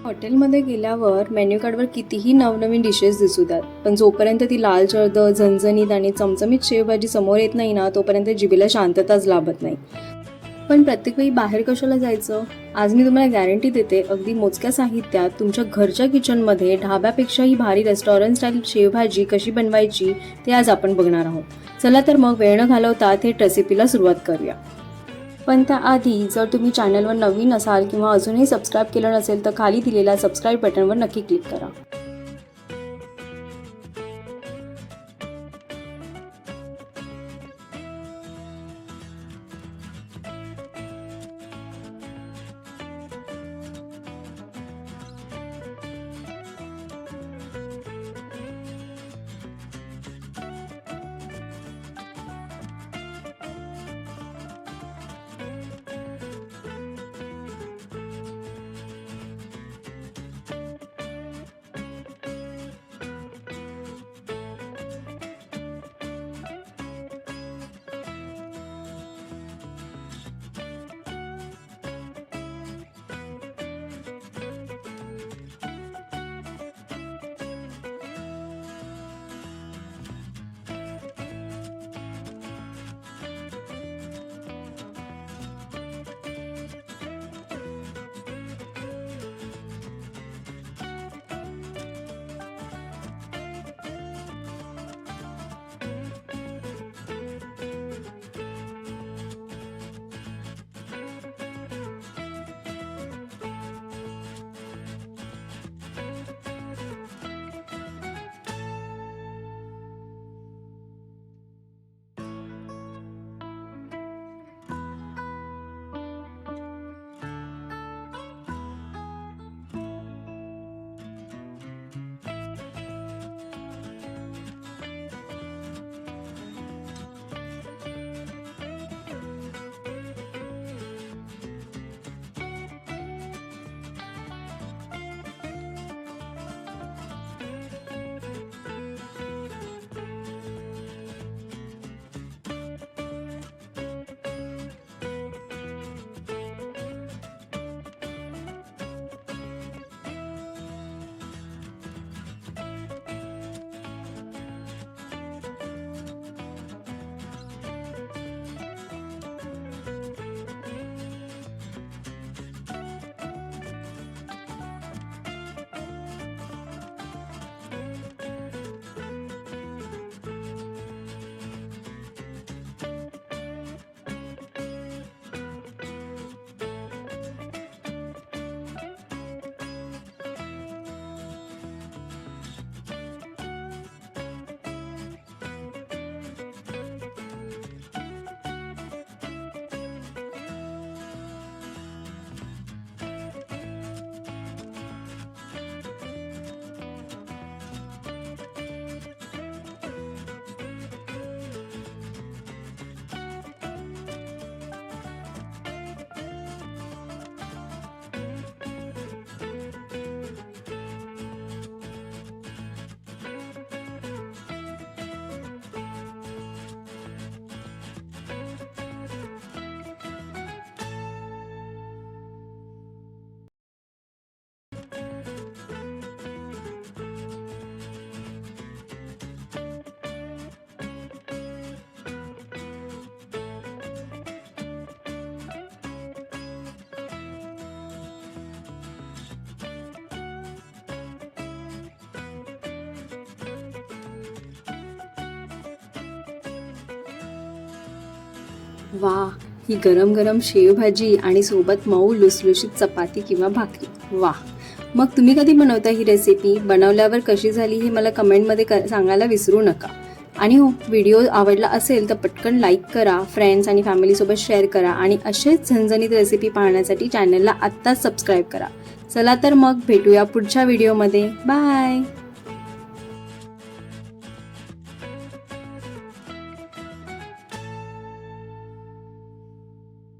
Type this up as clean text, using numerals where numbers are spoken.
हॉटेलमध्ये गेल्यावर मेन्यू कार्डवर कितीही नवनवीन डिशेस दिसू द्यात, पण जोपर्यंत ती लाल जर्द झणझणीत आणि चमचमीत शेवभाजी समोर येत नाही ना, तोपर्यंत जिभेला शांतताच लाभत नाही. पण प्रत्येक वेळी बाहेर कशाला जायचं? आज मी तुम्हाला गॅरंटी देते, अगदी मोजक्या साहित्यात तुमच्या घरच्या किचनमध्ये ढाब्यापेक्षाही भारी रेस्टॉरंट स्टाईल शेवभाजी कशी बनवायची ते आज आपण बघणार आहोत. चला तर मग वेळ न घालवता थेट रेसिपीला सुरुवात करूया. पण त्याआधी जर तुम्ही चॅनलवर नवीन असाल किंवा अजूनही सबस्क्राईब केलं नसेल तर खाली दिलेल्या सबस्क्राईब बटनवर नक्की क्लिक करा. वाह, ही गरम गरम शेवभाजी आणि सोबत मऊ लुसलुशीत चपाती किंवा भाकरी. वाह. मग तुम्ही कधी बनवता ही रेसिपी? बनवल्यावर कशी झाली हे मला कमेंटमध्ये सांगायला विसरू नका. आणि हो, व्हिडिओ आवडला असेल तर पटकन लाईक करा, फ्रेंड्स आणि फॅमिलीसोबत शेअर करा आणि असेच झणझणीत रेसिपी पाहण्यासाठी चॅनलला आत्ताच सबस्क्राईब करा. चला तर मग भेटूया पुढच्या व्हिडिओमध्ये. बाय.